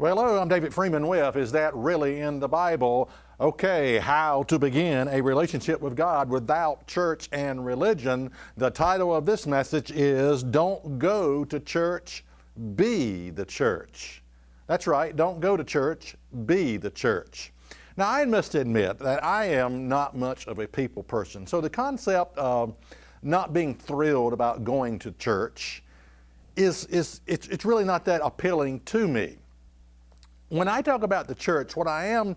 Well, hello, I'm David Freeman with Is That Really in the Bible? Okay, how to begin a relationship with God without church and religion. The title of this message is Don't Go to Church, Be the Church. That's right, don't go to church, be the church. Now, I must admit that I am not much of a people person, so the concept of not being thrilled about going to church it's really not that appealing to me. When I talk about the church, in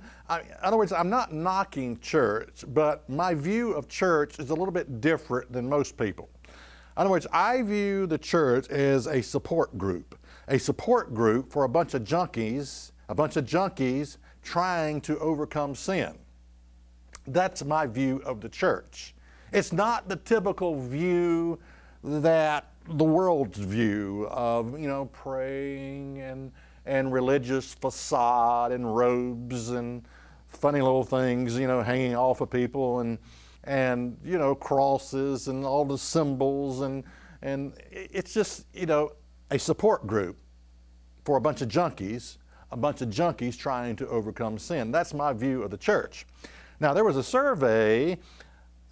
other words, I'm not knocking church, but my view of church is a little bit different than most people. In other words, I view the church as a support group for a bunch of junkies trying to overcome sin. That's my view of the church. It's not the typical view that the world's view of, praying and religious facade and robes and funny little things, hanging off of people and crosses and all the symbols and it's just, a support group for a bunch of junkies trying to overcome sin. That's my view of the church. Now, there was a survey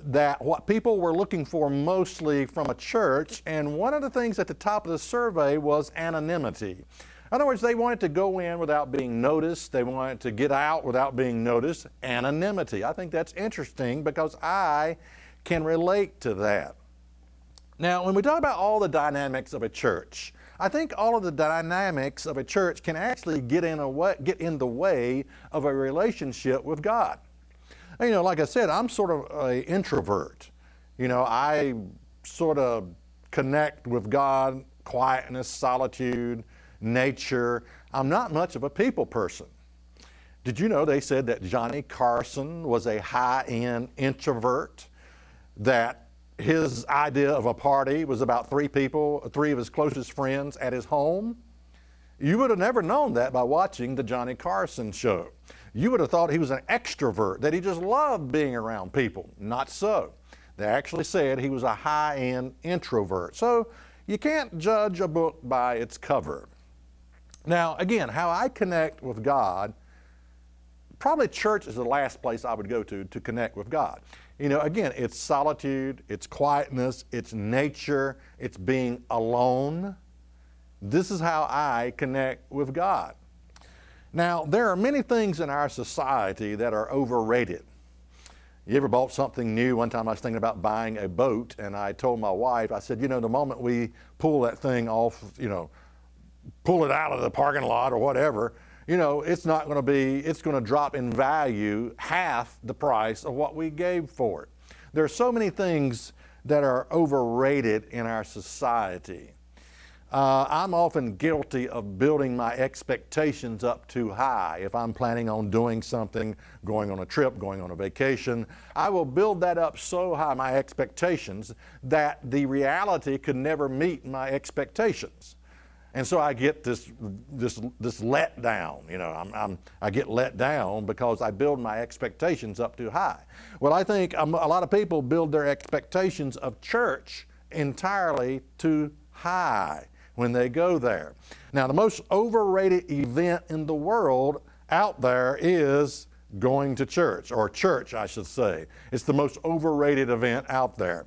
that what people were looking for mostly from a church, and one of the things at the top of the survey was anonymity. In other words, they wanted to go in without being noticed. They wanted to get out without being noticed. Anonymity. I think that's interesting because I can relate to that. Now, when we talk about all the dynamics of a church, I think all of the dynamics of a church can actually get in the way of a relationship with God. Like I said, I'm sort of an introvert. I sort of connect with God, quietness, solitude, nature. I'm not much of a people person. Did you know they said that Johnny Carson was a high-end introvert, that his idea of a party was about three of his closest friends at his home? You would have never known that by watching the Johnny Carson show. You would have thought he was an extrovert, that he just loved being around people. Not so. They actually said he was a high-end introvert. So you can't judge a book by its cover. Now, again, how I connect with God, probably church is the last place I would go to connect with God. Again, it's solitude, it's quietness, it's nature, it's being alone. This is how I connect with God. Now, there are many things in our society that are overrated. You ever bought something new? One time I was thinking about buying a boat, and I told my wife, I said, the moment we pull that thing off, pull it out of the parking lot or whatever, it's going to drop in value half the price of what we gave for it. There are so many things that are overrated in our society. I'm often guilty of building my expectations up too high. If I'm planning on doing something, going on a trip, going on a vacation, I will build that up so high, my expectations, that the reality could never meet my expectations. And so I get this let down. I get let down because I build my expectations up too high. Well, I think a lot of people build their expectations of church entirely too high when they go there. Now, the most overrated event in the world out there is going to church, or church, I should say. It's the most overrated event out there.